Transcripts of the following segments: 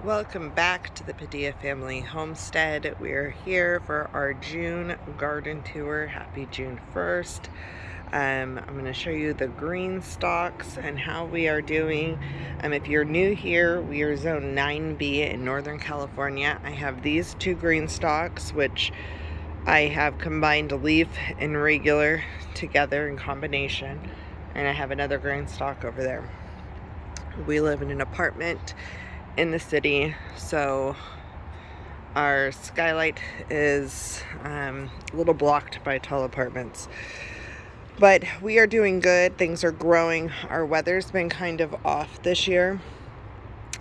Welcome back to the Padilla Family Homestead. We're here for our June garden tour. Happy June 1st. I'm going to show you the green stalks and how we are doing. If you're new here, we are zone 9B in Northern California. I have these two green stalks, which I have combined leaf and regular together in combination. And I have another green stalk over there. We live in an apartment in the city, so our skylight is a little blocked by tall apartments, but we are doing good. Things are growing. Our weather's been kind of off this year.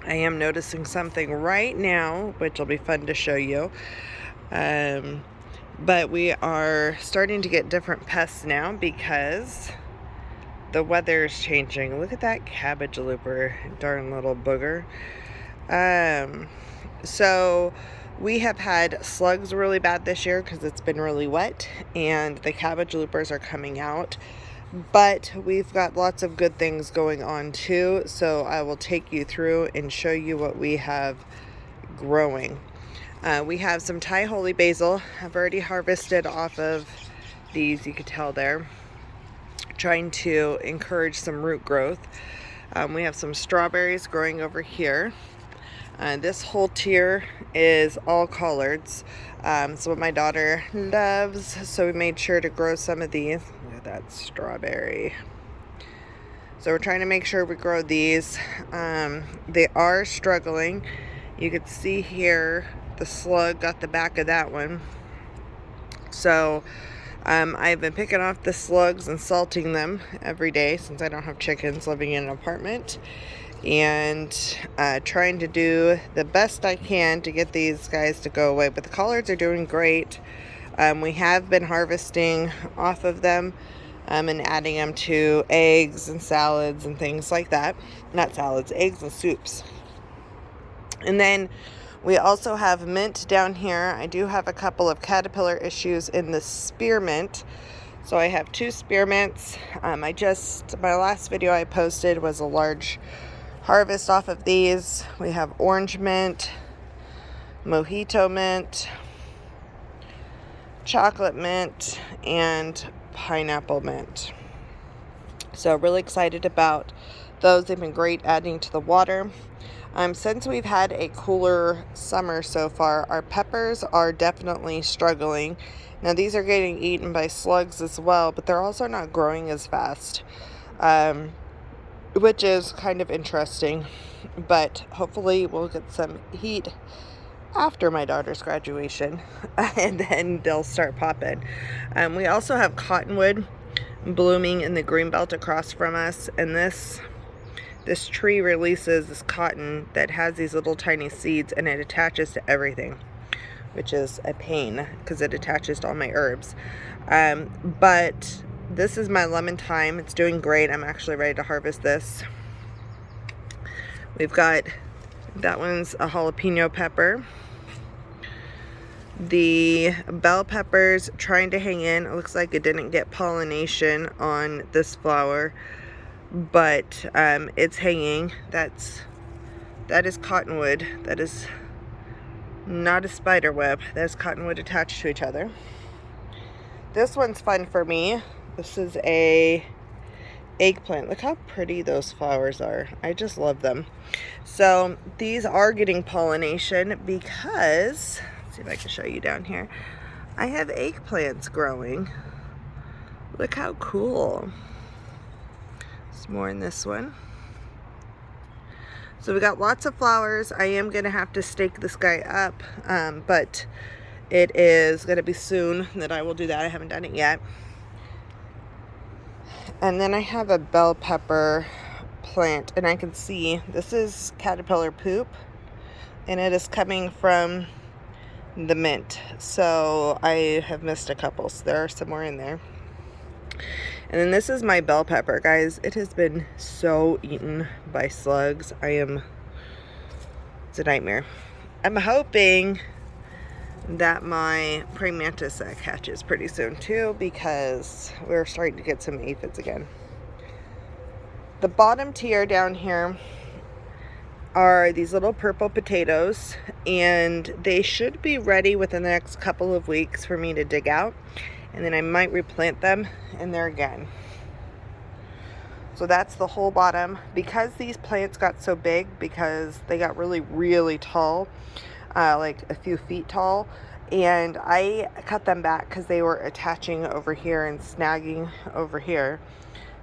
I am noticing something right now, which will be fun to show you, but we are starting to get different pests now because the weather is changing. Look at that cabbage looper, darn little booger. So we have had slugs really bad this year because it's been really wet and the cabbage loopers are coming out, but we've got lots of good things going on too. So I will take you through and show you what we have growing. We have some Thai holy basil. I've already harvested off of these, you could tell there, trying to encourage some root growth. We have some strawberries growing over here. This whole tier is all collards. So what my daughter loves, so we made sure to grow some of these. Look at that strawberry. So we're trying to make sure we grow these. They are struggling. You could see here the slug got the back of that one. So I've been picking off the slugs and salting them every day since I don't have chickens living in an apartment, and trying to do the best I can to get these guys to go away. But the collards are doing great. We have been harvesting off of them and adding them to eggs and salads and things like that. Not salads, eggs and soups. And then we also have mint down here. I do have a couple of caterpillar issues in the spearmint. So I have two spearmints. My last video I posted was a large harvest off of these. We have orange mint, mojito mint, chocolate mint, and pineapple mint. So really excited about those. They've been great adding to the water. Since we've had a cooler summer so far, our peppers are definitely struggling. Now these are getting eaten by slugs as well, but they're also not growing as fast, which is kind of interesting. But hopefully we'll get some heat after my daughter's graduation and then they'll start popping. We also have cottonwood blooming in the green belt across from us, and this tree releases this cotton that has these little tiny seeds, and it attaches to everything, which is a pain because it attaches to all my herbs. But this is my lemon thyme. It's doing great. I'm actually ready to harvest this. We've got, that one's a jalapeno pepper. The bell pepper's trying to hang in. It looks like it didn't get pollination on this flower, but it's hanging. That is cottonwood. That is not a spider web. That's cottonwood attached to each other. This one's fun for me. This is a eggplant. Look how pretty those flowers are. I just love them. So these are getting pollination because, let's see if I can show you down here. I have eggplants growing. Look how cool. There's more in this one. So we got lots of flowers. I am going to have to stake this guy up, but it is going to be soon that I will do that. I haven't done it yet. And then I have a bell pepper plant, and I can see this is caterpillar poop, and it is coming from the mint. So I have missed a couple, so there are some more in there. And then this is my bell pepper, guys. It has been so eaten by slugs. It's a nightmare. I'm hoping that my praying mantis hatches pretty soon too, because we're starting to get some aphids again. The bottom tier down here are these little purple potatoes, and they should be ready within the next couple of weeks for me to dig out, and then I might replant them in there again. So that's the whole bottom. Because these plants got so big, because they got really tall, like a few feet tall, and I cut them back because they were attaching over here and snagging over here.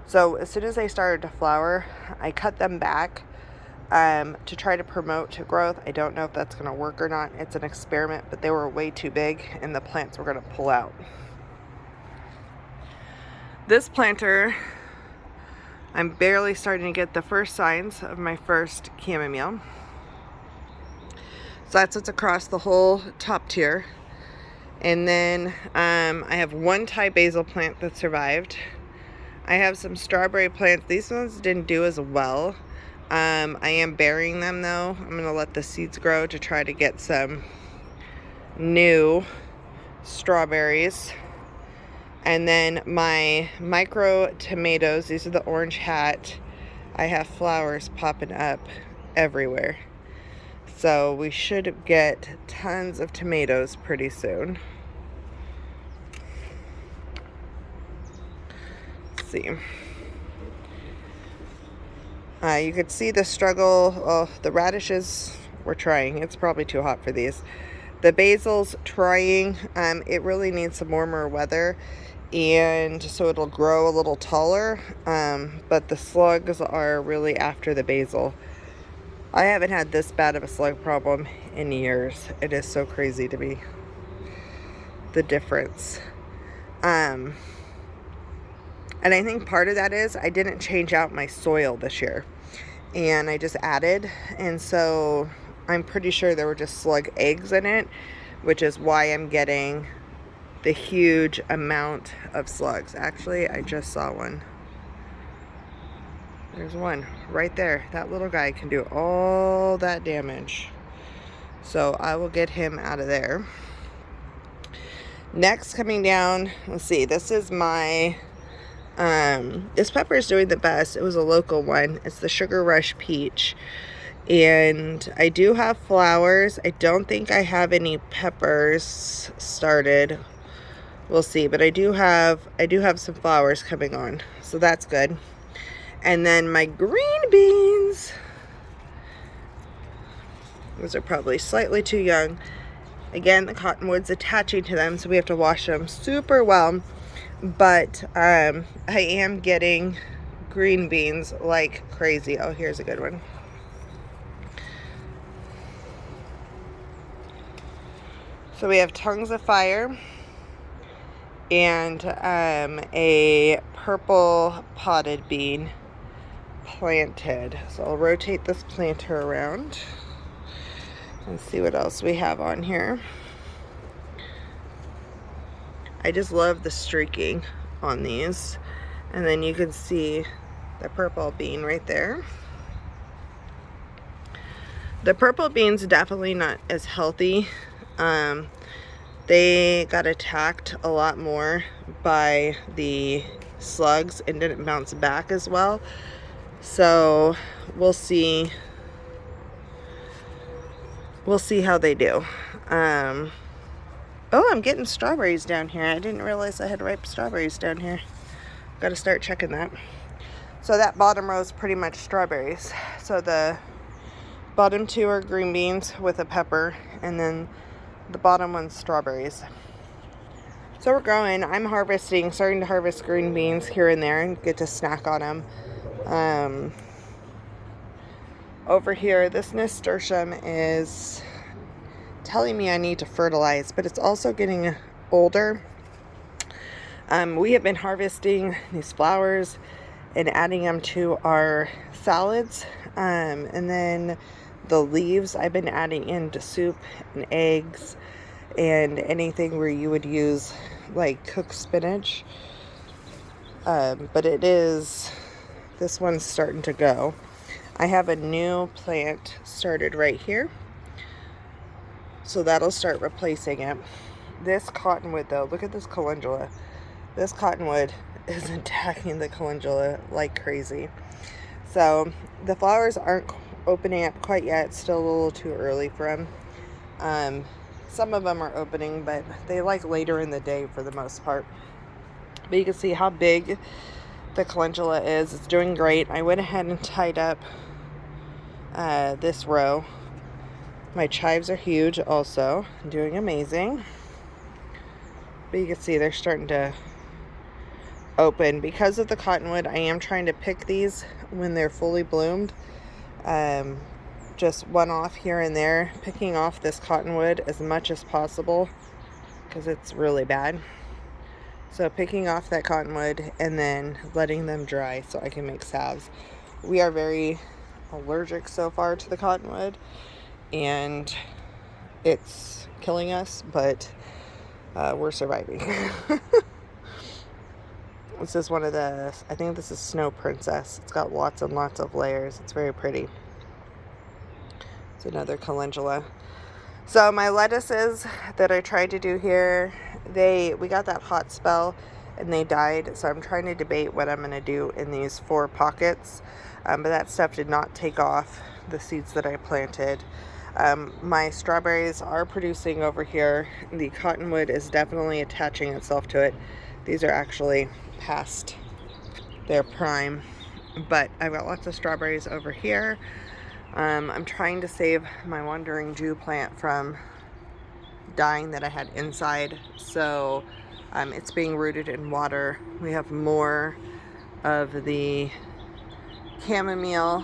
So as soon as they started to flower, I cut them back to try to promote growth. I don't know if that's going to work or not. It's an experiment, but they were way too big and the plants were going to pull out. This planter, I'm barely starting to get the first signs of my first chamomile. So that's what's across the whole top tier. And then I have one Thai basil plant that survived. I have some strawberry plants. These ones didn't do as well. I am burying them though. I'm going to let the seeds grow to try to get some new strawberries. And then my micro tomatoes, these are the orange hat. I have flowers popping up everywhere. So we should get tons of tomatoes pretty soon. Let's see. You could see the struggle. Oh, the radishes, we're trying. It's probably too hot for these. The basil's trying. It really needs some warmer weather, and so it'll grow a little taller. But the slugs are really after the basil. I haven't had this bad of a slug problem in years. It is so crazy to me, the difference. And I think part of that is I didn't change out my soil this year, and I just added, and so I'm pretty sure there were just slug eggs in it, which is why I'm getting the huge amount of slugs. Actually, I just saw one. There's one right there. That little guy can do all that damage. So I will get him out of there. Next, coming down, let's see, this is my, this pepper is doing the best. It was a local one. It's the Sugar Rush Peach. And I do have flowers. I don't think I have any peppers started. We'll see, but I do have some flowers coming on. So that's good. And then my green beans, those are probably slightly too young. Again, the cottonwood's attaching to them, so we have to wash them super well. But I am getting green beans like crazy. Oh, here's a good one. So we have tongues of fire and a purple potted bean planted. So I'll rotate this planter around and see what else we have on here. I just love the streaking on these. And then you can see the purple bean right there. The purple bean's definitely not as healthy. They got attacked a lot more by the slugs and didn't bounce back as well. So we'll see how they do. Oh, I'm getting strawberries down here. I didn't realize I had ripe strawberries down here. Got to start checking that. So that bottom row is pretty much strawberries. So the bottom two are green beans with a pepper, and then the bottom one's strawberries. So we're growing. I'm starting to harvest green beans here and there and get to snack on them. Over here, this nasturtium is telling me I need to fertilize, but it's also getting older. We have been harvesting these flowers and adding them to our salads, and then the leaves I've been adding into soup and eggs and anything where you would use like cooked spinach. But this one's starting to go. I have a new plant started right here, so that'll start replacing it. This cottonwood though, look at this calendula. This cottonwood is attacking the calendula like crazy. So the flowers aren't opening up quite yet. It's still a little too early for them. Some of them are opening, but they like later in the day for the most part. But you can see how big the calendula is. It's doing great. I went ahead and tied up this row. My chives are huge also, doing amazing. But you can see they're starting to open. Because of the cottonwood, I am trying to pick these when they're fully bloomed. Just one off here and there, picking off this cottonwood as much as possible because it's really bad. So picking off that cottonwood and then letting them dry so I can make salves. We are very allergic so far to the cottonwood, and it's killing us, but we're surviving. This is one of the, I think this is Snow Princess. It's got lots and lots of layers. It's very pretty. It's another calendula. So my lettuces that I tried to do here, we got that hot spell and they died. So I'm trying to debate what I'm going to do in these 4 pockets. But that stuff did not take off the seeds that I planted. My strawberries are producing over here. The cottonwood is definitely attaching itself to it. These are actually past their prime, but I've got lots of strawberries over here. I'm trying to save my wandering Jew plant from dying that I had inside, so it's being rooted in water. We have more of the chamomile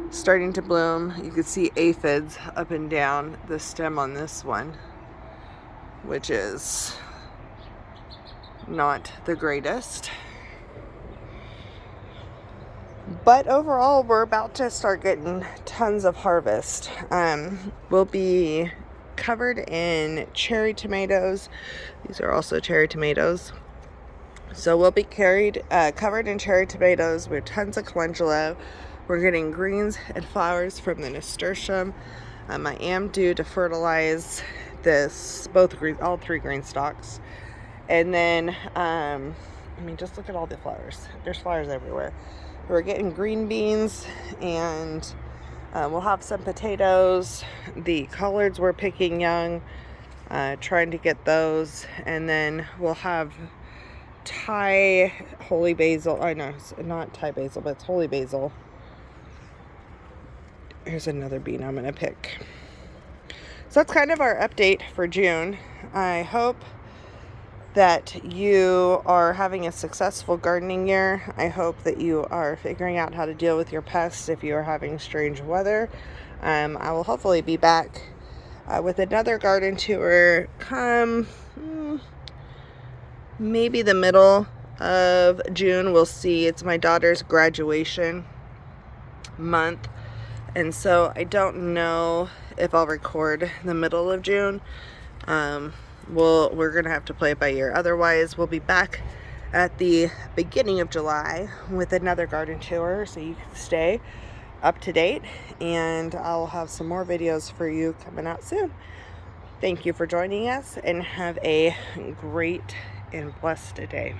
starting to bloom. You can see aphids up and down the stem on this one, which is not the greatest. But overall, we're about to start getting tons of harvest. We'll be covered in cherry tomatoes. These are also cherry tomatoes. So we'll be covered in cherry tomatoes with tons of calendula. We're getting greens and flowers from the nasturtium. I am due to fertilize all 3 green stalks. And then, I mean, just look at all the flowers. There's flowers everywhere. We're getting green beans, and we'll have some potatoes. The collards we're picking young, trying to get those. And then we'll have Thai holy basil. I know, it's not Thai basil, but it's holy basil. Here's another bean I'm going to pick. So that's kind of our update for June. I hope that you are having a successful gardening year. I hope that you are figuring out how to deal with your pests if you are having strange weather. I will hopefully be back with another garden tour come maybe the middle of June. We'll see. It's my daughter's graduation month, and so I don't know if I'll record the middle of June. We're gonna have to play it by ear. Otherwise, we'll be back at the beginning of July with another garden tour, so you can stay up to date, and I'll have some more videos for you coming out soon. Thank you for joining us, and have a great and blessed day.